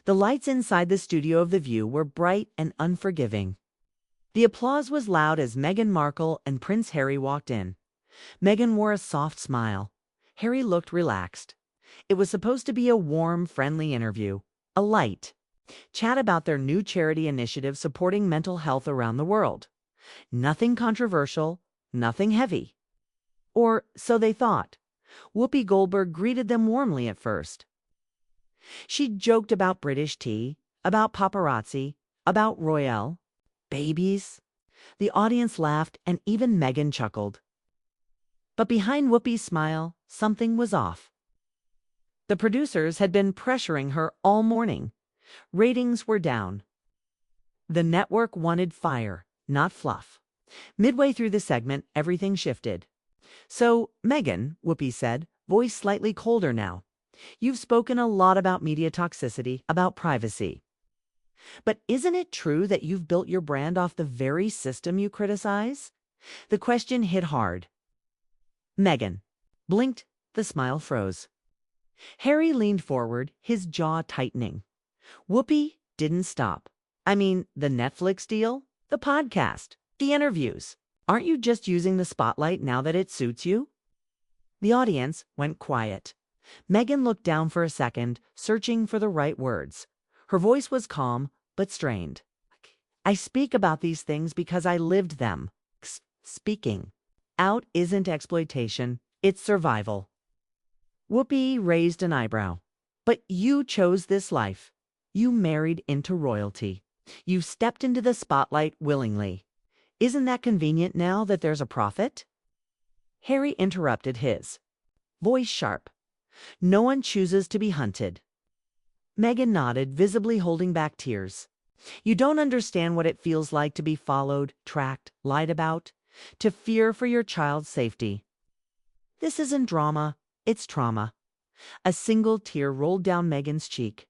The lights inside the studio of The View were bright and unforgiving. The applause was loud as Meghan Markle and Prince Harry walked in. Meghan wore a soft smile. Harry looked relaxed. It was supposed to be a warm, friendly interview, a light chat about their new charity initiative supporting mental health around the world. Nothing controversial, nothing heavy. Or so they thought. Whoopi Goldberg greeted them warmly at first. She joked about British tea, about paparazzi, about royale, babies. The audience laughed and even Meghan chuckled. But behind Whoopi's smile, something was off. The producers had been pressuring her all morning. Ratings were down. The network wanted fire, not fluff. Midway through the segment, everything shifted. "So, Meghan," Whoopi said, voice slightly colder now, "you've spoken a lot about media toxicity, about privacy. But isn't it true that you've built your brand off the very system you criticize?" The question hit hard. Meghan blinked, the smile froze. Harry leaned forward, his jaw tightening. Whoopi didn't stop. "I mean, the Netflix deal, the podcast, the interviews. Aren't you just using the spotlight now that it suits you?" The audience went quiet. Meghan looked down for a second, searching for the right words. Her voice was calm, but strained. "I speak about these things because I lived them. Speaking out isn't exploitation, it's survival." Whoopi raised an eyebrow. "But you chose this life. You married into royalty. You stepped into the spotlight willingly. Isn't that convenient now that there's a profit?" Harry interrupted, his voice sharp. "No one chooses to be hunted." Meghan nodded, visibly holding back tears. "You don't understand what it feels like to be followed, tracked, lied about, to fear for your child's safety. This isn't drama, it's trauma." A single tear rolled down Meghan's cheek.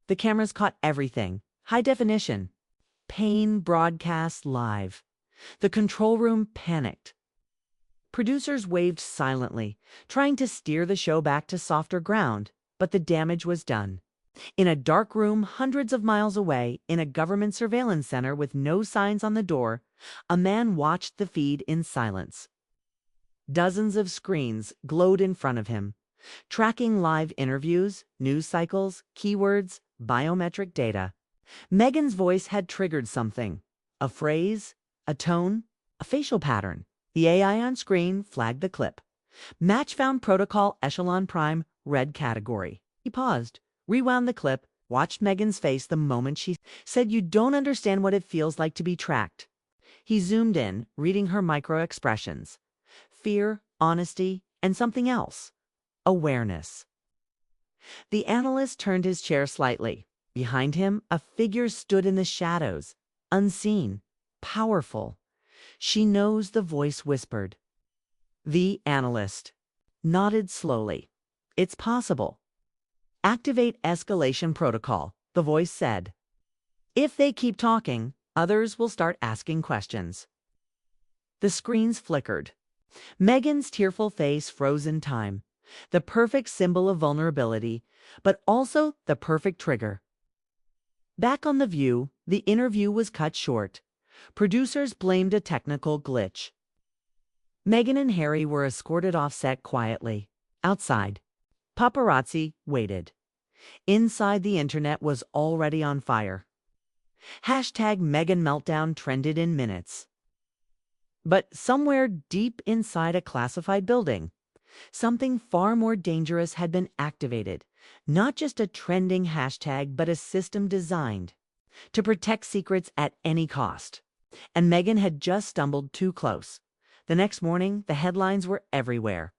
The cameras caught everything, high definition. Pain broadcast live. The control room panicked. Producers waved silently, trying to steer the show back to softer ground, but the damage was done. In a dark room hundreds of miles away, in a government surveillance center with no signs on the door, a man watched the feed in silence. Dozens of screens glowed in front of him, tracking live interviews, news cycles, keywords, biometric data. Meghan's voice had triggered something. A phrase, a tone, a facial pattern. The AI on screen flagged the clip. Match found protocol echelon prime, red category. He paused, rewound the clip, watched Meghan's face the moment she said, "You don't understand what it feels like to be tracked." He zoomed in, reading her micro-expressions. Fear, honesty, and something else. Awareness. The analyst turned his chair slightly. Behind him, a figure stood in the shadows, unseen, powerful. "She knows," the voice whispered. The analyst nodded slowly. "It's possible." "Activate escalation protocol," the voice said. "If they keep talking, others will start asking questions." The screens flickered. Meghan's tearful face froze in time, the perfect symbol of vulnerability, but also the perfect trigger. Back on The View, the interview was cut short. Producers blamed a technical glitch. Meghan and Harry were escorted off set quietly. Outside, paparazzi waited. Inside, the internet was already on fire. #Meghan Meltdown trended in minutes. But somewhere deep inside a classified building, something far more dangerous had been activated. Not just a trending hashtag, but a system designed to protect secrets at any cost. And Meghan had just stumbled too close. The next morning, the headlines were everywhere.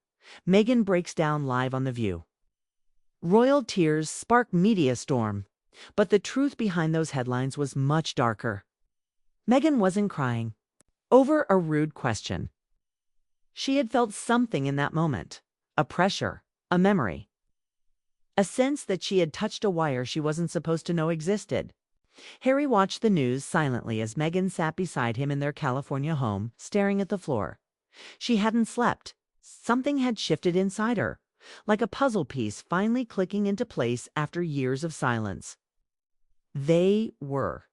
Meghan breaks down live on The View. Royal tears spark media storm. But the truth behind those headlines was much darker. Meghan wasn't crying over a rude question. She had felt something in that moment. A pressure, a memory. A sense that she had touched a wire she wasn't supposed to know existed. Harry watched the news silently as Meghan sat beside him in their California home, staring at the floor. She hadn't slept. Something had shifted inside her, like a puzzle piece finally clicking into place after years of silence. They were.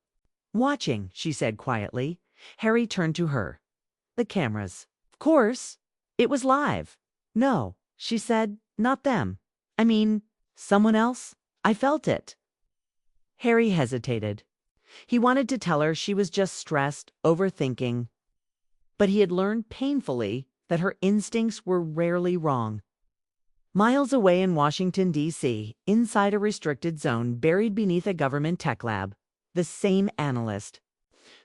Watching, she said quietly. Harry turned to her. The cameras. Of course. It was live. No, she said, not them. I mean, someone else. I felt it. Harry hesitated. He wanted to tell her she was just stressed, overthinking. But he had learned painfully that her instincts were rarely wrong. Miles away in Washington, D.C., inside a restricted zone buried beneath a government tech lab, the same analyst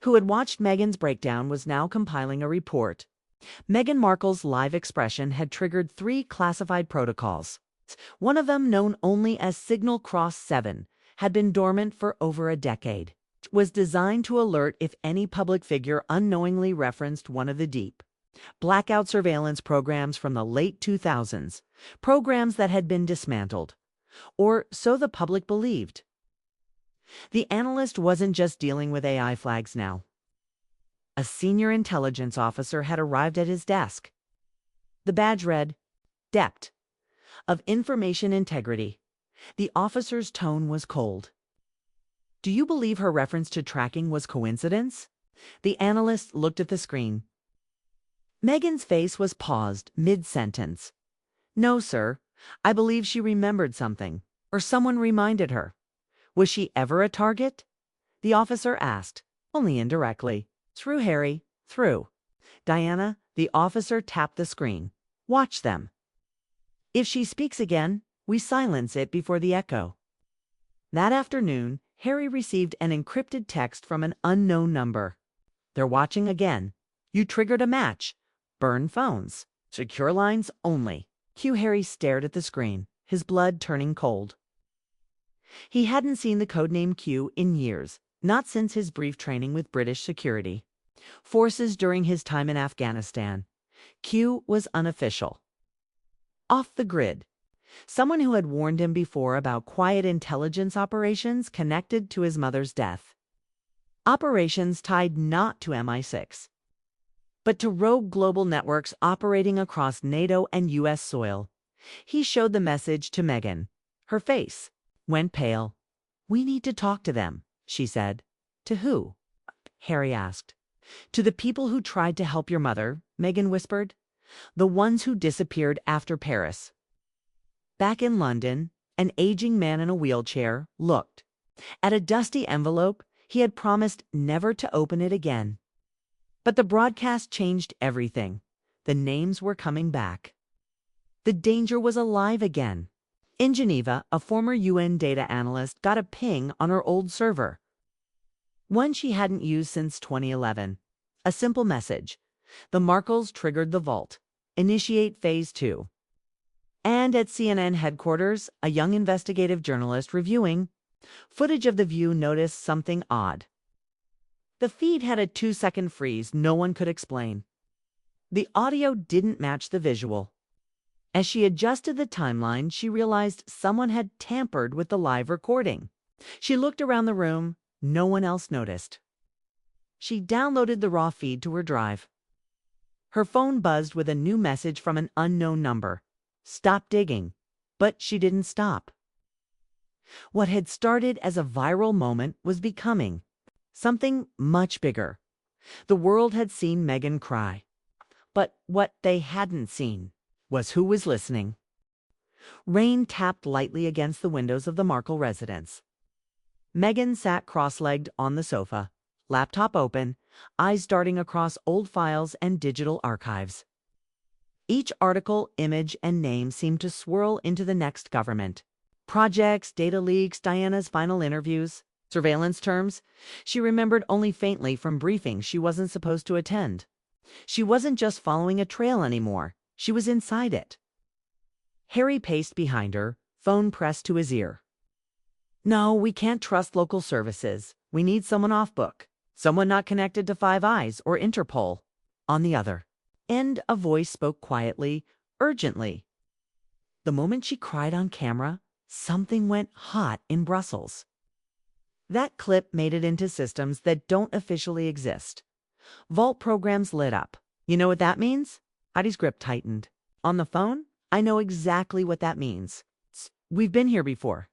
who had watched Meghan's breakdown was now compiling a report. Meghan Markle's live expression had triggered 3 classified protocols. One of them, known only as Signal Cross 7, had been dormant for over a decade. It was designed to alert if any public figure unknowingly referenced one of the deep blackout surveillance programs from the late 2000s, programs that had been dismantled. Or so the public believed. The analyst wasn't just dealing with AI flags now. A senior intelligence officer had arrived at his desk. The badge read, Depth of Information Integrity. The officer's tone was cold. Do you believe her reference to tracking was coincidence? The analyst looked at the screen. Meghan's face was paused mid-sentence. No, sir. I believe she remembered something, or someone reminded her. Was she ever a target? The officer asked, only indirectly. Through, Harry, through. Diana, the officer tapped the screen. Watch them. If she speaks again, we silence it before the echo. That afternoon, Harry received an encrypted text from an unknown number. They're watching again. You triggered a match. Burn phones. Secure lines only. Harry stared at the screen, his blood turning cold. He hadn't seen the codename Q in years, not since his brief training with British security forces during his time in Afghanistan. Q was unofficial. Off the grid. Someone who had warned him before about quiet intelligence operations connected to his mother's death. Operations tied not to MI6, but to rogue global networks operating across NATO and U.S. soil. He showed the message to Meghan. Her face went pale. We need to talk to them, she said. To who? Harry asked. To the people who tried to help your mother, Meghan whispered. The ones who disappeared after Paris. Back in London, an aging man in a wheelchair looked at a dusty envelope. He had promised never to open it again. But the broadcast changed everything. The names were coming back. The danger was alive again. In Geneva, a former UN data analyst got a ping on her old server. One she hadn't used since 2011. A simple message. The Markles triggered the vault. Initiate Phase 2. And at CNN headquarters, a young investigative journalist reviewing footage of the view noticed something odd. The feed had a 2-second freeze no one could explain. The audio didn't match the visual. As she adjusted the timeline, she realized someone had tampered with the live recording. She looked around the room. No one else noticed. She downloaded the raw feed to her drive. Her phone buzzed with a new message from an unknown number. Stop digging. But she didn't stop. What had started as a viral moment was becoming something much bigger. The world had seen Meghan cry. But what they hadn't seen was who was listening. Rain tapped lightly against the windows of the Markle residence. Meghan sat cross-legged on the sofa, laptop open, eyes darting across old files and digital archives. Each article, image, and name seemed to swirl into the next government. Projects, data leaks, Diana's final interviews, surveillance terms. She remembered only faintly from briefings she wasn't supposed to attend. She wasn't just following a trail anymore. She was inside it. Harry paced behind her, phone pressed to his ear. No, we can't trust local services. We need someone off book. Someone not connected to Five Eyes or Interpol. On the other end, a voice spoke quietly, urgently. The moment she cried on camera, something went hot in Brussels. That clip made it into systems that don't officially exist. Vault programs lit up. You know what that means? Heidi's grip tightened. On the phone, I know exactly what that means. We've been here before.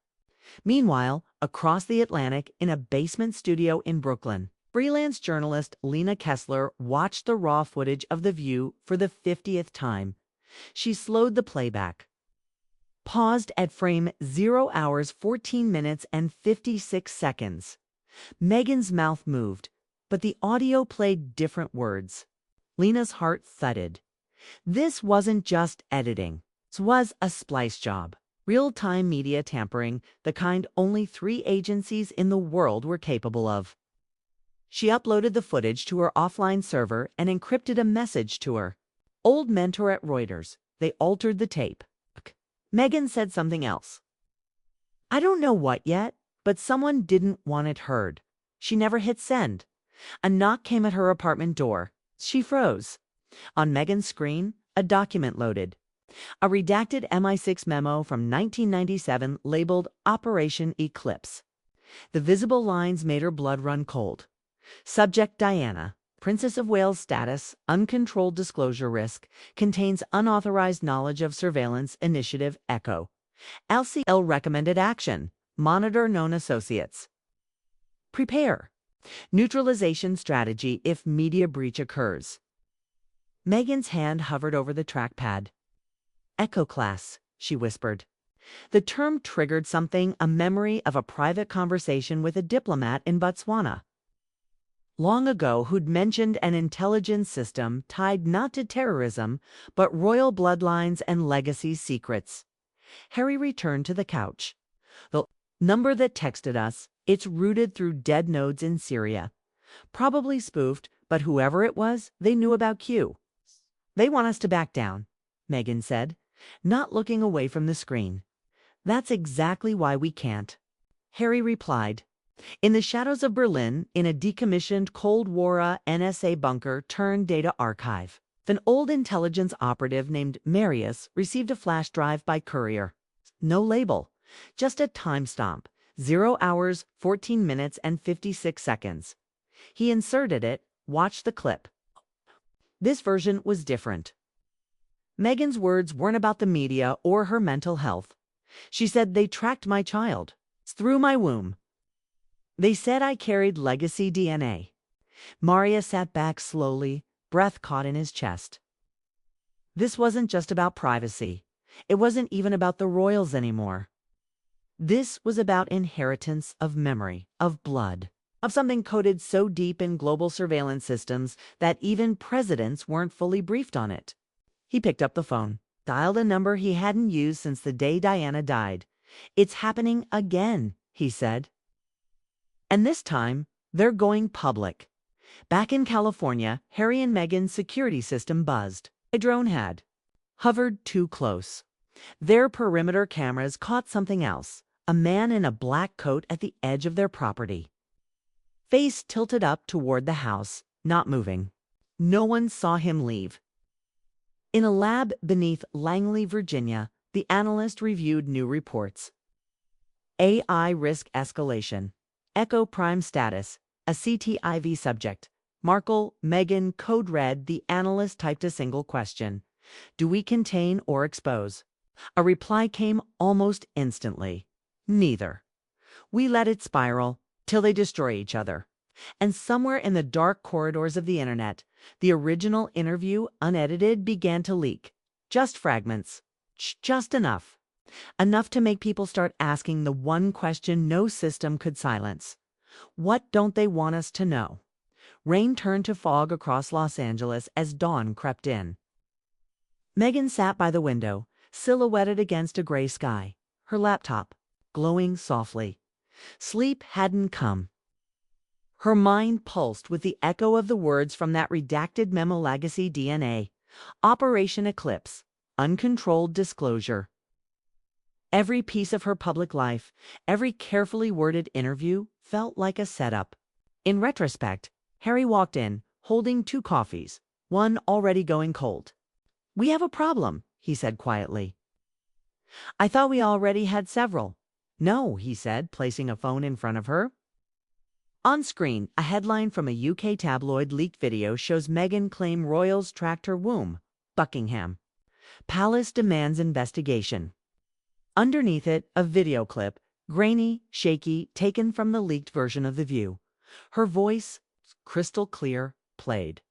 Meanwhile, across the Atlantic, in a basement studio in Brooklyn, freelance journalist Lena Kessler watched the raw footage of The View for the 50th time. She slowed the playback, paused at frame 0 hours 14 minutes and 56 seconds. Meghan's mouth moved, but the audio played different words. Lena's heart thudded. This wasn't just editing. This was a splice job. Real-time media tampering, the kind only 3 agencies in the world were capable of. She uploaded the footage to her offline server and encrypted a message to her old mentor at Reuters. They altered the tape. Meghan said something else. I don't know what yet, but someone didn't want it heard. She never hit send. A knock came at her apartment door. She froze. On Meghan's screen, a document loaded. A redacted MI6 memo from 1997 labeled Operation Eclipse. The visible lines made her blood run cold. Subject Diana, Princess of Wales status, uncontrolled disclosure risk, contains unauthorized knowledge of surveillance initiative ECHO. LCL recommended action. Monitor known associates. Prepare. Neutralization strategy if media breach occurs. Meghan's hand hovered over the trackpad. Echo class, she whispered. The term triggered something, a memory of a private conversation with a diplomat in Botswana. Long ago, who'd mentioned an intelligence system tied not to terrorism, but royal bloodlines and legacy secrets. Harry returned to the couch. The number that texted us, it's routed through dead nodes in Syria. Probably spoofed, but whoever it was, they knew about Q. They want us to back down, Meghan said, not looking away from the screen. That's exactly why we can't. Harry replied. In the shadows of Berlin, in a decommissioned Cold War NSA bunker turned data archive, an old intelligence operative named Marius received a flash drive by courier. No label, just a timestamp, 0 hours, 14 minutes and 56 seconds. He inserted it, watched the clip. This version was different. Meghan's words weren't about the media or her mental health. She said they tracked my child through my womb. They said I carried legacy DNA. Maria sat back slowly, breath caught in his chest. This wasn't just about privacy. It wasn't even about the royals anymore. This was about inheritance of memory, of blood, of something coded so deep in global surveillance systems that even presidents weren't fully briefed on it. He picked up the phone, dialed a number he hadn't used since the day Diana died. It's happening again, he said. And this time, they're going public. Back in California, Harry and Meghan's security system buzzed. A drone had hovered too close. Their perimeter cameras caught something else, a man in a black coat at the edge of their property. Face tilted up toward the house, not moving. No one saw him leave. In a lab beneath Langley, Virginia, the analyst reviewed new reports. AI risk escalation. Echo prime status. A CTIV subject. Markle, Meghan, code red. The analyst typed a single question. Do we contain or expose? A reply came almost instantly. Neither. We let it spiral till they destroy each other. And somewhere in the dark corridors of the internet, the original interview, unedited, began to leak. Just fragments. Just enough. Enough to make people start asking the one question no system could silence. What don't they want us to know? Rain turned to fog across Los Angeles as dawn crept in. Meghan sat by the window, silhouetted against a gray sky, her laptop glowing softly. Sleep hadn't come. Her mind pulsed with the echo of the words from that redacted memo legacy DNA. Operation Eclipse. Uncontrolled disclosure. Every piece of her public life, every carefully worded interview felt like a setup. In retrospect, Harry walked in, holding 2 coffees, one already going cold. We have a problem, he said quietly. I thought we already had several. No, he said, placing a phone in front of her. On screen, a headline from a UK tabloid leaked video shows Meghan claim royals tracked her womb. Buckingham Palace demands investigation. Underneath it, a video clip, Grainy, shaky, taken from the leaked version of The View. Her voice, crystal clear, played.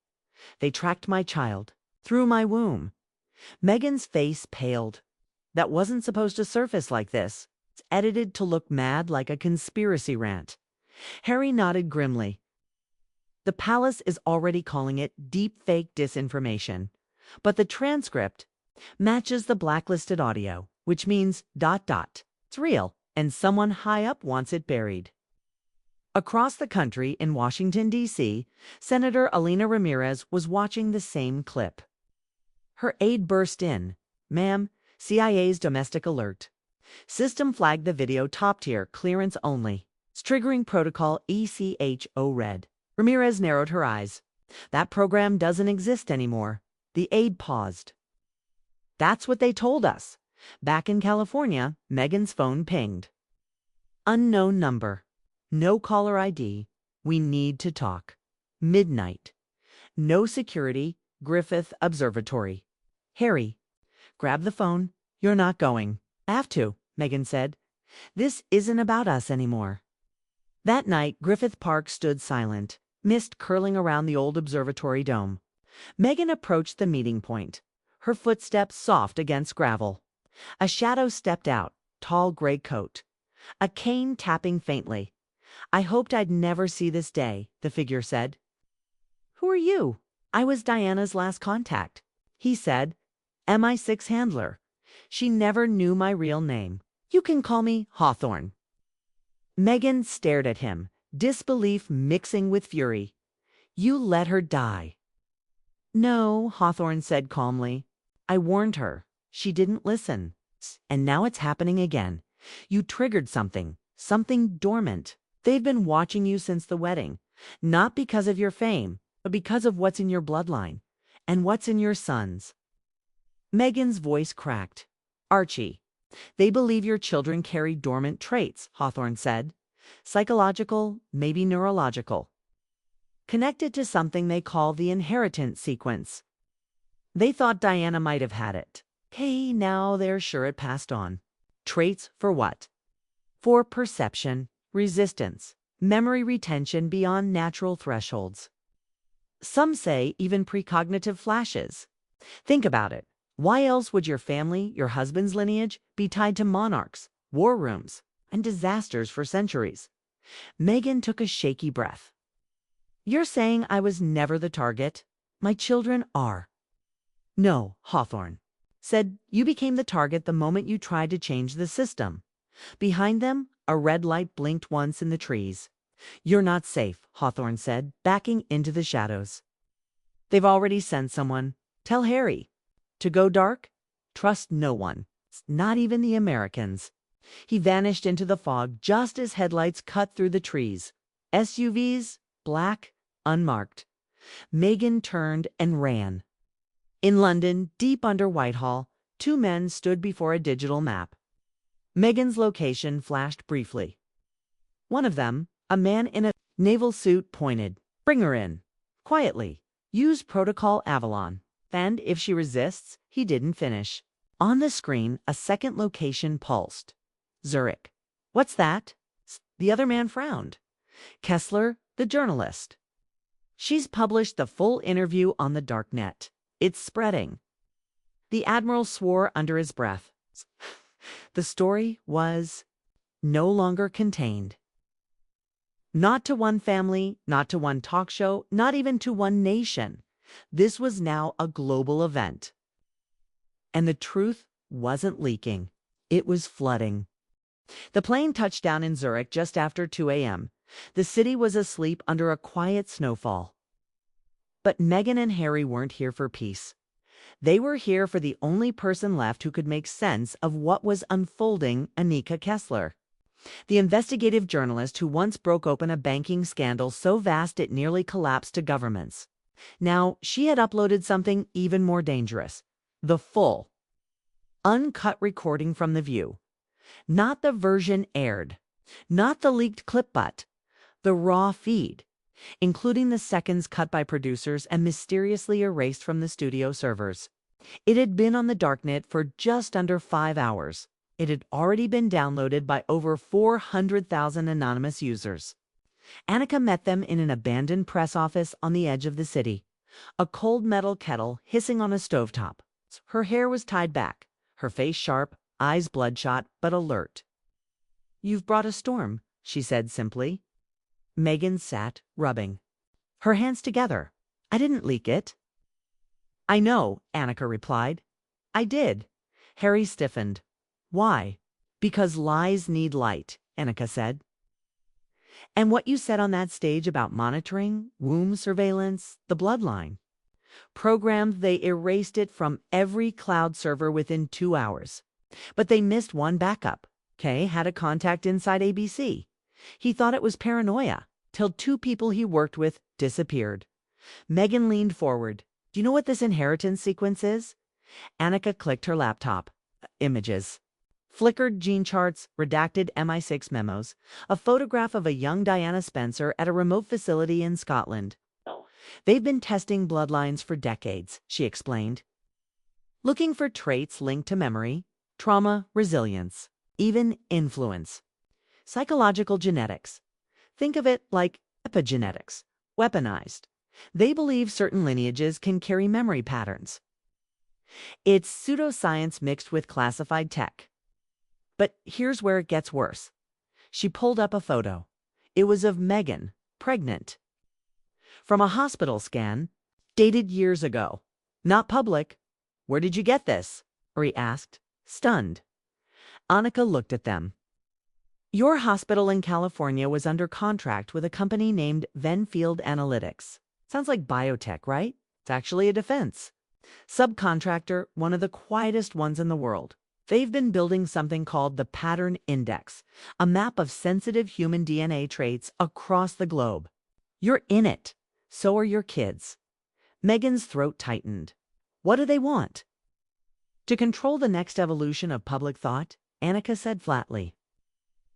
They tracked my child. Through my womb. Meghan's face paled. That wasn't supposed to surface like this. It's edited to look mad like a conspiracy rant. Harry nodded grimly. The palace is already calling it deep fake disinformation. But the transcript matches the blacklisted audio, which means ... It's real, and someone high up wants it buried. Across the country in Washington, D.C., Senator Alina Ramirez was watching the same clip. Her aide burst in. "Ma'am, CIA's domestic alert. System flagged the video top tier, clearance only. It's triggering protocol ECHO red." Ramirez narrowed her eyes. "That program doesn't exist anymore." The aide paused. "That's what they told us." Back in California, Meghan's phone pinged. Unknown number. No caller ID. "We need to talk." Midnight. No security. Griffith Observatory. "Harry, grab the phone." "You're not going." "I have to," Meghan said. "This isn't about us anymore." That night, Griffith Park stood silent, mist curling around the old observatory dome. Meghan approached the meeting point, her footsteps soft against gravel. A shadow stepped out, tall gray coat, a cane tapping faintly. "I hoped I'd never see this day," the figure said. "Who are you?" "I was Diana's last contact," he said. "MI6 handler. She never knew my real name. You can call me Hawthorne." Meghan stared at him, disbelief mixing with fury. "You let her die." "No," Hawthorne said calmly. "I warned her. She didn't listen. And now it's happening again. You triggered something dormant. They've been watching you since the wedding, not because of your fame, but because of what's in your bloodline and what's in your sons." Meghan's voice cracked. "Archie, they believe your children carry dormant traits," Hawthorne said. "Psychological, maybe neurological. Connected to something they call the inheritance sequence. They thought Diana might have had it. Hey, now they're sure it passed on." "Traits for what?" "For perception, resistance, memory retention beyond natural thresholds. Some say even precognitive flashes. Think about it. Why else would your family, your husband's lineage, be tied to monarchs, war rooms, and disasters for centuries?" Meghan took a shaky breath. "You're saying I was never the target? My children are." "No," Hawthorne said. "You became the target the moment you tried to change the system." Behind them, a red light blinked once in the trees. "You're not safe," Hawthorne said, backing into the shadows. "They've already sent someone. Tell Harry. To go dark? Trust no one. Not even the Americans." He vanished into the fog just as headlights cut through the trees. SUVs, black, unmarked. Meghan turned and ran. In London, deep under Whitehall, two men stood before a digital map. Meghan's location flashed briefly. One of them, a man in a naval suit, pointed. "Bring her in. Quietly. Use Protocol Avalon." And if she resists, he didn't finish. On the screen, a second location pulsed. Zurich. "What's that?" The other man frowned. "Kessler, the journalist. She's published the full interview on the darknet. It's spreading." The admiral swore under his breath. The story was no longer contained. Not to one family, not to one talk show, not even to one nation. This was now a global event. And the truth wasn't leaking. It was flooding. The plane touched down in Zurich just after 2 a.m. The city was asleep under a quiet snowfall. But Meghan and Harry weren't here for peace. They were here for the only person left who could make sense of what was unfolding, Annika Kessler. The investigative journalist who once broke open a banking scandal so vast it nearly collapsed to governments. Now, she had uploaded something even more dangerous. The full, uncut recording from The View. Not the version aired. Not the leaked clip, but the raw feed, including the seconds cut by producers and mysteriously erased from the studio servers. It had been on the darknet for just under 5 hours. It had already been downloaded by over 400,000 anonymous users. Annika met them in an abandoned press office on the edge of the city, a cold metal kettle hissing on a stovetop. Her hair was tied back, her face sharp, eyes bloodshot but alert. "You've brought a storm," she said simply. Meghan sat, rubbing her hands together. "I didn't leak it." "I know," Annika replied. "I did." Harry stiffened. "Why?" "Because lies need light," Annika said. "And what you said on that stage about monitoring, womb surveillance, the bloodline. Programmed, they erased it from every cloud server within 2 hours. But they missed one backup. Kay had a contact inside ABC. He thought it was paranoia, till 2 people he worked with disappeared." Meghan leaned forward. "Do you know what this inheritance sequence is?" Annika clicked her laptop. Images. Flickered gene charts, redacted MI6 memos, a photograph of a young Diana Spencer at a remote facility in Scotland. "They've been testing bloodlines for decades," she explained. "Looking for traits linked to memory, trauma, resilience, even influence. Psychological genetics. Think of it like epigenetics, weaponized. They believe certain lineages can carry memory patterns. It's pseudoscience mixed with classified tech. But here's where it gets worse." She pulled up a photo. It was of Meghan, pregnant. From a hospital scan, dated years ago. "Not public." "Where did you get this?" Uri asked, stunned. Annika looked at them. "Your hospital in California was under contract with a company named Venfield Analytics. Sounds like biotech, right? It's actually a defense. Subcontractor, one of the quietest ones in the world. They've been building something called the Pattern Index, a map of sensitive human DNA traits across the globe. You're in it. So are your kids." Meghan's throat tightened. "What do they want?" "To control the next evolution of public thought," Annika said flatly.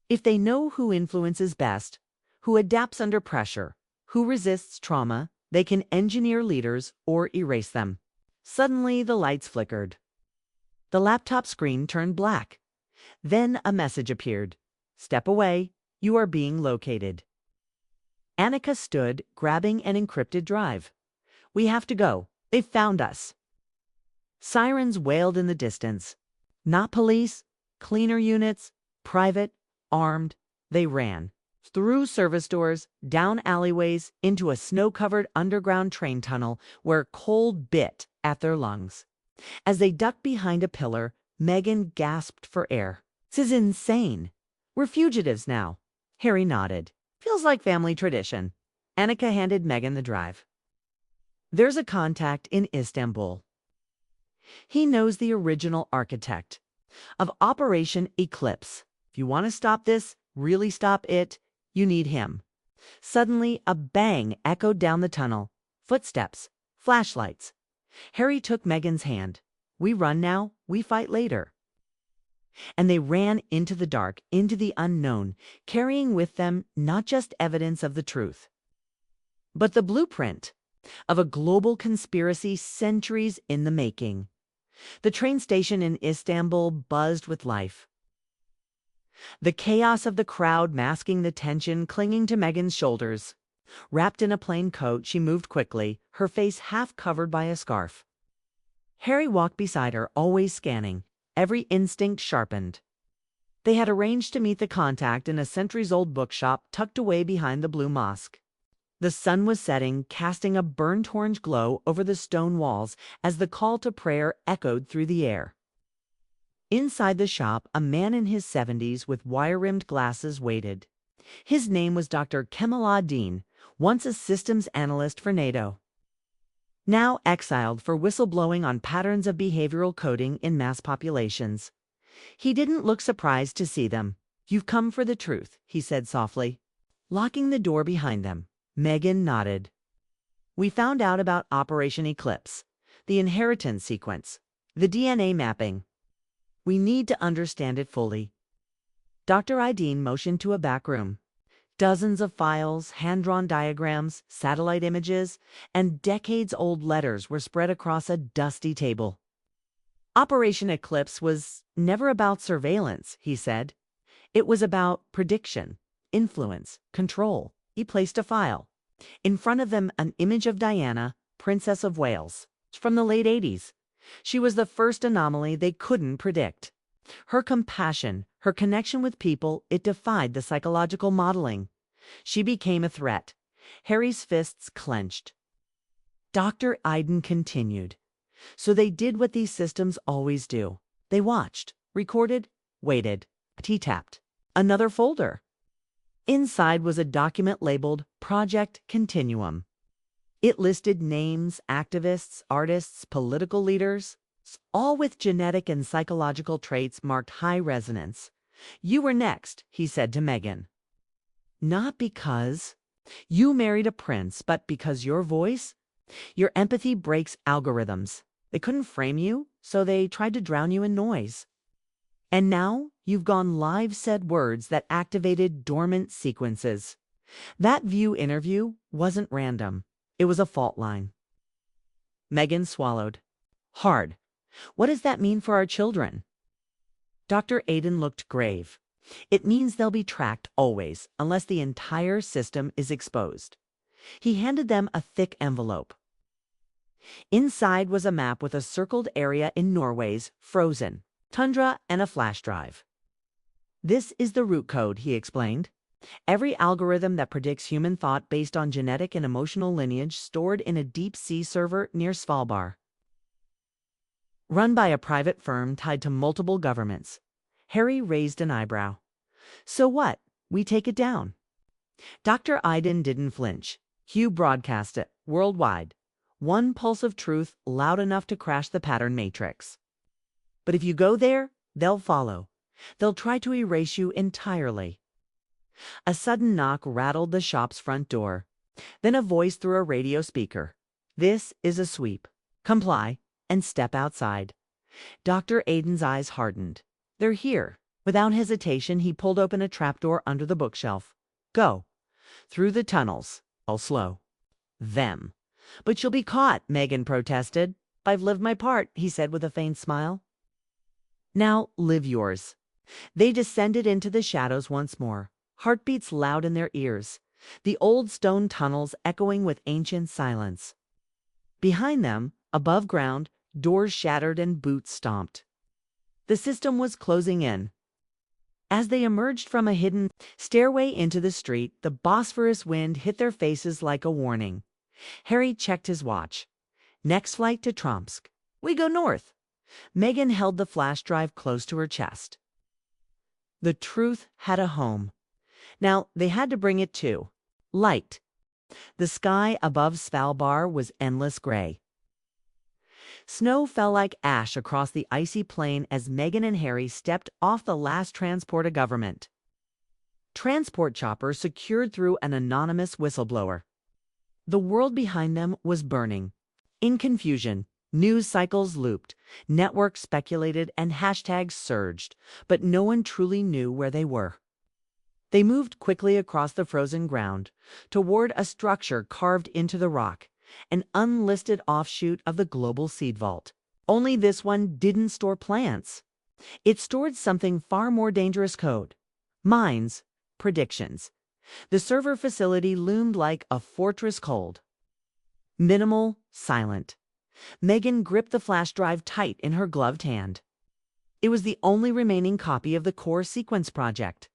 "If they know who influences best, who adapts under pressure, who resists trauma, they can engineer leaders or erase them." Suddenly, the lights flickered. The laptop screen turned black. Then a message appeared. "Step away. You are being located." Annika stood, grabbing an encrypted drive. "We have to go. They've found us." Sirens wailed in the distance. Not police, cleaner units, private, armed. They ran. Through service doors, down alleyways, into a snow-covered underground train tunnel where cold bit at their lungs. As they ducked behind a pillar, Meghan gasped for air. "This is insane. We're fugitives now." Harry nodded. "Feels like family tradition." Annika handed Meghan the drive. "There's a contact in Istanbul. He knows the original architect of Operation Eclipse. If you want to stop this, really stop it, you need him." Suddenly, a bang echoed down the tunnel. Footsteps. Flashlights. Harry took Meghan's hand. "We run now, we fight later." And they ran into the dark, into the unknown, carrying with them not just evidence of the truth, but the blueprint of a global conspiracy centuries in the making. The train station in Istanbul buzzed with life. The chaos of the crowd masking the tension clinging to Meghan's shoulders. Wrapped in a plain coat, she moved quickly, her face half covered by a scarf. Harry walked beside her, always scanning, every instinct sharpened. They had arranged to meet the contact in a centuries-old bookshop tucked away behind the Blue Mosque. The sun was setting, casting a burnt orange glow over the stone walls as the call to prayer echoed through the air. Inside the shop, a man in his 70s with wire-rimmed glasses waited. His name was Dr. Kemal Ad-Din, once a systems analyst for NATO. Now exiled for whistleblowing on patterns of behavioral coding in mass populations. He didn't look surprised to see them. "You've come for the truth," he said softly. Locking the door behind them, Meghan nodded. "We found out about Operation Eclipse, the inheritance sequence, the DNA mapping. We need to understand it fully." Dr. Ad-Din motioned to a back room. Dozens of files, hand-drawn diagrams, satellite images, and decades-old letters were spread across a dusty table. Operation Eclipse was never about surveillance, he said. It was about prediction, influence, control. He placed a file. In front of them, an image of Diana, Princess of Wales, from the late 80s. She was the first anomaly they couldn't predict. Her compassion, her connection with people, it defied the psychological modeling. She became a threat. Harry's fists clenched. Dr. Iden continued. So they did what these systems always do. They watched, recorded, waited. He tapped. Another folder. Inside was a document labeled Project Continuum. It listed names, activists, artists, political leaders, all with genetic and psychological traits marked high resonance. You were next, he said to Meghan. Not because you married a prince, but because your voice, your empathy breaks algorithms. They couldn't frame you, so they tried to drown you in noise. And now you've gone live, said words that activated dormant sequences. That View interview wasn't random. It was a fault line. Meghan swallowed. Hard. What does that mean for our children? Dr. Aiden looked grave. It means they'll be tracked always, unless the entire system is exposed. He handed them a thick envelope. Inside was a map with a circled area in Norway's frozen tundra and a flash drive. This is the root code, he explained. Every algorithm that predicts human thought based on genetic and emotional lineage stored in a deep-sea server near Svalbard. Run by a private firm tied to multiple governments. Harry raised an eyebrow. So what? We take it down. Dr. Iden didn't flinch. Hugh broadcast it worldwide. One pulse of truth loud enough to crash the pattern matrix. But if you go there, they'll follow. They'll try to erase you entirely. A sudden knock rattled the shop's front door. Then a voice through a radio speaker. This is a sweep. Comply and step outside. Dr. Aiden's eyes hardened. They're here. Without hesitation, he pulled open a trapdoor under the bookshelf. Go. Through the tunnels. All slow. Them. But you'll be caught, Meghan protested. I've lived my part, he said with a faint smile. Now live yours. They descended into the shadows once more, heartbeats loud in their ears, the old stone tunnels echoing with ancient silence. Behind them, above ground, doors shattered and boots stomped. The system was closing in. As they emerged from a hidden stairway into the street, the Bosphorus wind hit their faces like a warning. Harry checked his watch. Next flight to Tromsk. We go north. Meghan held the flash drive close to her chest. The truth had a home. Now they had to bring it to light. The sky above Svalbard was endless gray. Snow fell like ash across the icy plain as Meghan and Harry stepped off the last transport of government. Transport chopper secured through an anonymous whistleblower. The world behind them was burning. In confusion, news cycles looped, networks speculated, and hashtags surged, but no one truly knew where they were. They moved quickly across the frozen ground, toward a structure carved into the rock, an unlisted offshoot of the global seed vault. Only this one didn't store plants. It stored something far more dangerous: code. Minds. Predictions. The server facility loomed like a fortress cold. Minimal, silent. Meghan gripped the flash drive tight in her gloved hand. It was the only remaining copy of the core sequence project.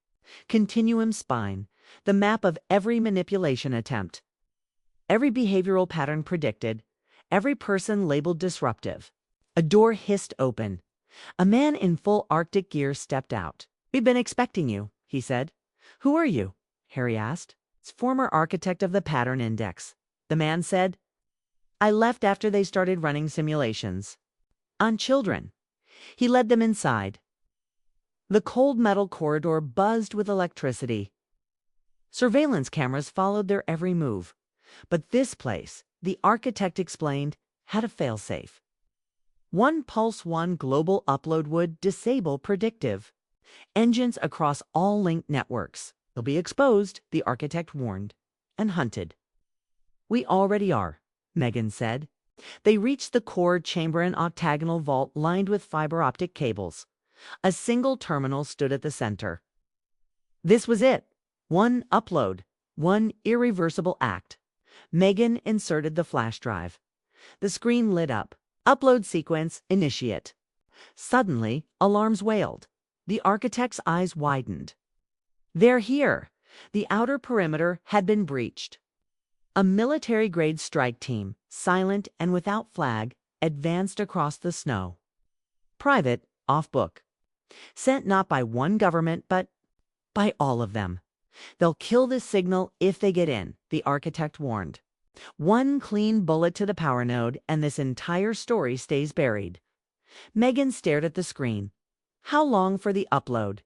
Continuum spine, the map of every manipulation attempt. Every behavioral pattern predicted, every person labeled disruptive. A door hissed open. A man in full Arctic gear stepped out. We've been expecting you, he said. Who are you? Harry asked. It's former architect of the Pattern Index. The man said. I left after they started running simulations. On children. He led them inside. The cold metal corridor buzzed with electricity. Surveillance cameras followed their every move. But this place, the architect explained, had a failsafe. One Pulse 1 global upload would disable predictive engines across all linked networks. They'll be exposed, the architect warned, and hunted. We already are, Meghan said. They reached the core chamber, an octagonal vault lined with fiber optic cables. A single terminal stood at the center. This was it. One upload. One irreversible act. Meghan inserted the flash drive. The screen lit up. Upload sequence initiate. Suddenly, alarms wailed. The architect's eyes widened. They're here. The outer perimeter had been breached. A military-grade strike team, silent and without flag, advanced across the snow. Private, off-book. Sent not by one government, but by all of them. They'll kill this signal if they get in, the architect warned. One clean bullet to the power node, and this entire story stays buried. Meghan stared at the screen. How long for the upload?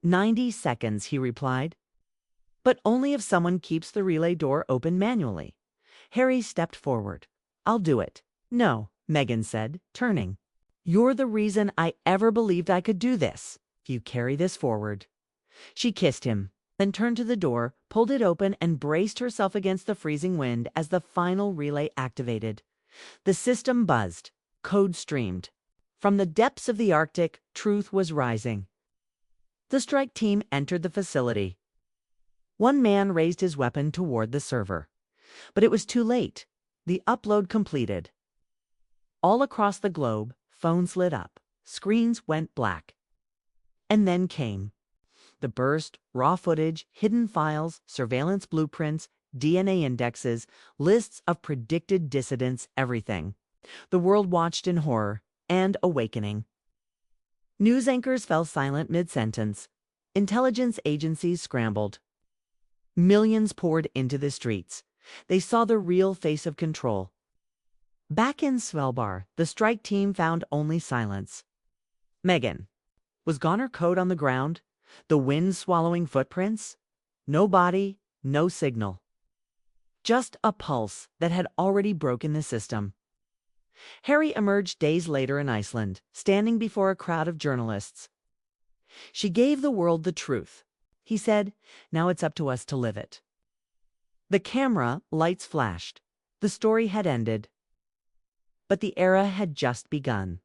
90 seconds, he replied. But only if someone keeps the relay door open manually. Harry stepped forward. I'll do it. No, Meghan said, turning. You're the reason I ever believed I could do this. If you carry this forward. She kissed him, then turned to the door, pulled it open, and braced herself against the freezing wind as the final relay activated. The system buzzed. Code streamed. From the depths of the Arctic, truth was rising. The strike team entered the facility. One man raised his weapon toward the server. But it was too late. The upload completed. All across the globe, phones lit up. Screens went black. And then came the burst, raw footage, hidden files, surveillance blueprints, DNA indexes, lists of predicted dissidents, everything. The world watched in horror and awakening. News anchors fell silent mid-sentence. Intelligence agencies scrambled. Millions poured into the streets. They saw the real face of control. Back in Svalbard, the strike team found only silence. Meghan. Was gone her code on the ground? The wind swallowing footprints? No body, no signal. Just a pulse that had already broken the system. Harry emerged days later in Iceland, standing before a crowd of journalists. She gave the world the truth. He said, now it's up to us to live it. The camera lights flashed. The story had ended. But the era had just begun.